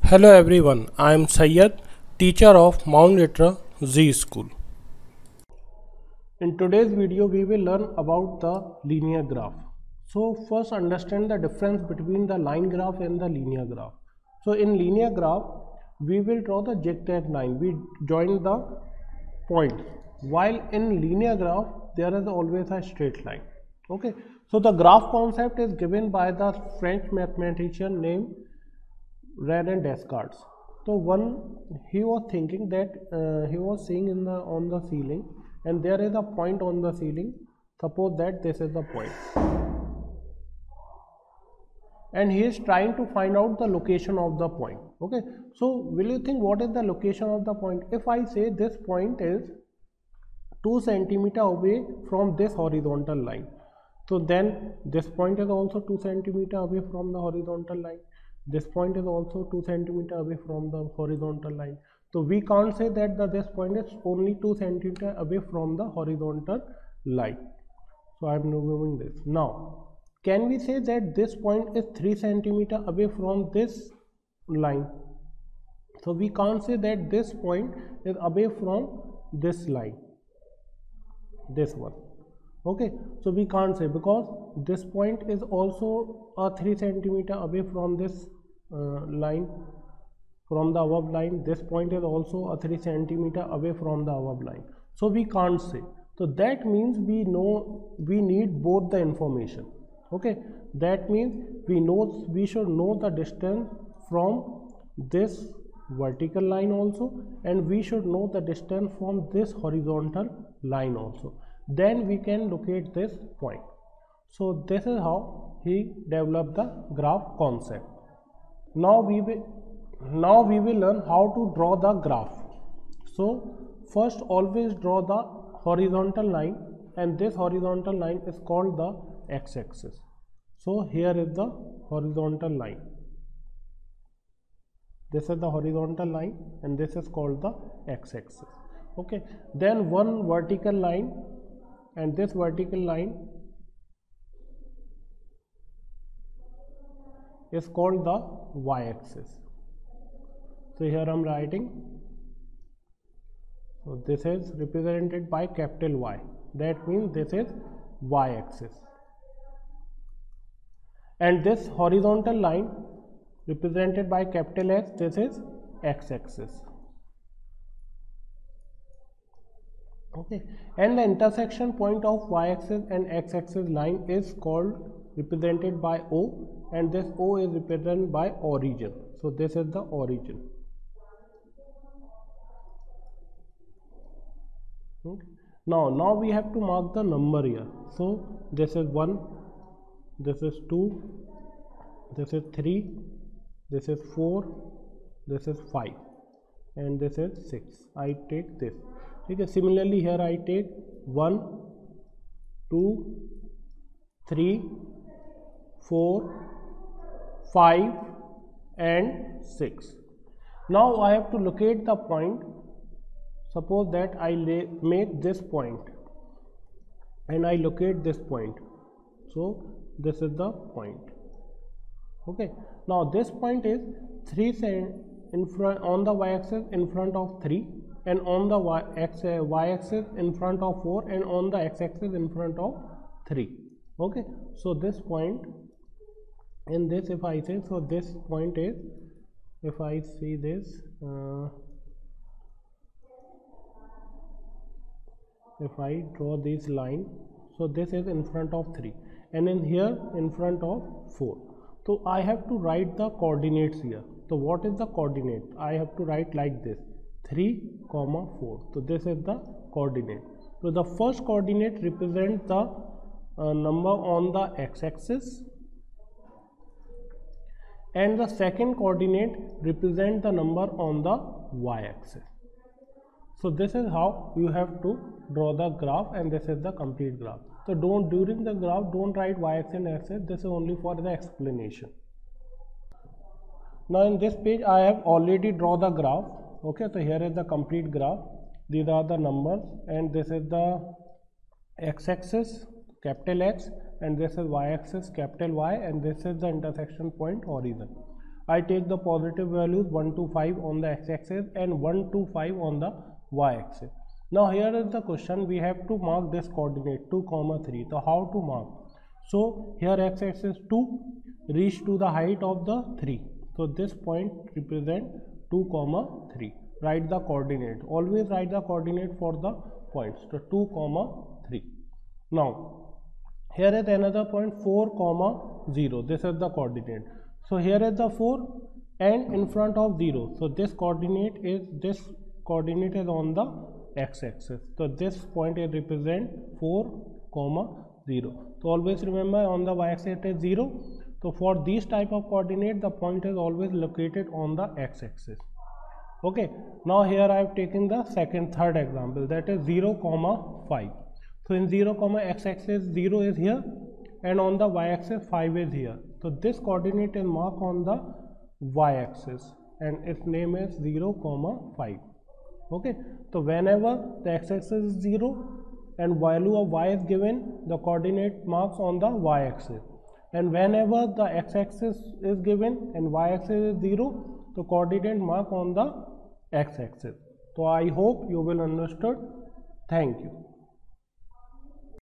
Hello everyone, I am Syed, teacher of Mount Litra Z School. In today's video, we will learn about the linear graph. So first understand the difference between the line graph and the linear graph. So in linear graph, we will draw the zigzag line. We join the points. While in linear graph, there is always a straight line. Okay. So the graph concept is given by the French mathematician named René Descartes. So he was thinking that he was seeing on the ceiling, and there is a point on the ceiling. Suppose that this is the point, and he is trying to find out the location of the point. Okay, so will you think what is the location of the point? If I say this point is 2 centimeter away from this horizontal line, so then this point is also 2 centimeter away from the horizontal line. This point is also 2 centimeter away from the horizontal line. So we can't say that this point is only 2 centimeter away from the horizontal line. So I am removing this. Now, can we say that this point is 3 centimeter away from this line? So we can't say that this point is away from this line, this one. Okay, so we can't say, because this point is also a 3 centimeter away from this line, from the above line. This point is also a 3 centimeter away from the above line. So we can't say. So that means we need both the information. Okay, that means we should know the distance from this vertical line also, and we should know the distance from this horizontal line also. Then we can locate this point. So this is how he developed the graph concept. Now we will learn how to draw the graph. So first, always draw the horizontal line, and this horizontal line is called the x-axis. So here is the horizontal line. This is the horizontal line, and this is called the x-axis. Okay. Then one vertical line, and this vertical line is called the y-axis. So here I am writing. So this is represented by capital Y. That means this is y-axis. And this horizontal line represented by capital X, this is x-axis. Okay, and the intersection point of y-axis and x-axis line is represented by O, and this O is represented by origin. So this is the origin. Okay. Now we have to mark the number here. So this is 1, this is 2, this is 3, this is 4, this is 5, and this is 6. I take this. Okay. Similarly here I take 1, 2, 3, 4, 5 and 6. Now I have to locate the point. Suppose that I make this point and I locate this point. So this is the point. Okay. Now this point is 3 in front on the y-axis in front of 3, and on the y-axis in front of 4, and on the x-axis in front of 3. Okay. So this point, in this, if I say, so this point is, if I see this, if I draw this line, so this is in front of 3, and in here in front of 4. So I have to write the coordinates here. So what is the coordinate? I have to write like this: 3, 4. So this is the coordinate. So the first coordinate represents the number on the x-axis, and the second coordinate represents the number on the y-axis. So this is how you have to draw the graph, and this is the complete graph. So during the graph, don't write y-axis and x-axis. This is only for the explanation. Now in this page I have already drawn the graph. Okay, so here is the complete graph. These are the numbers, and this is the x-axis, capital X, and this is y-axis, capital Y, and this is the intersection point, origin. I take the positive values 1 to 5 on the x-axis and 1 to 5 on the y-axis. Now here is the question, we have to mark this coordinate 2, 3. So how to mark? So here x-axis 2 reach to the height of the 3. So this point represent 2, 3. Write the coordinate. Always write the coordinate for the points. So 2, 3. Now here is another point 4, 0. This is the coordinate. So here is the 4 and in front of 0. So this coordinate is on the x-axis. So this point is represent 4, 0. So always remember on the y-axis it is 0. So for this type of coordinate, the point is always located on the x-axis. Okay. Now here I have taken the third example, that is 0, 5. So in 0, x-axis 0 is here and on the y-axis 5 is here. So this coordinate is marked on the y-axis and its name is 0, 5. Okay. So whenever the x-axis is 0 and value of y is given, the coordinate marks on the y-axis. And whenever the x-axis is given and y-axis is 0, the coordinate mark on the x-axis. So I hope you will understood. Thank you.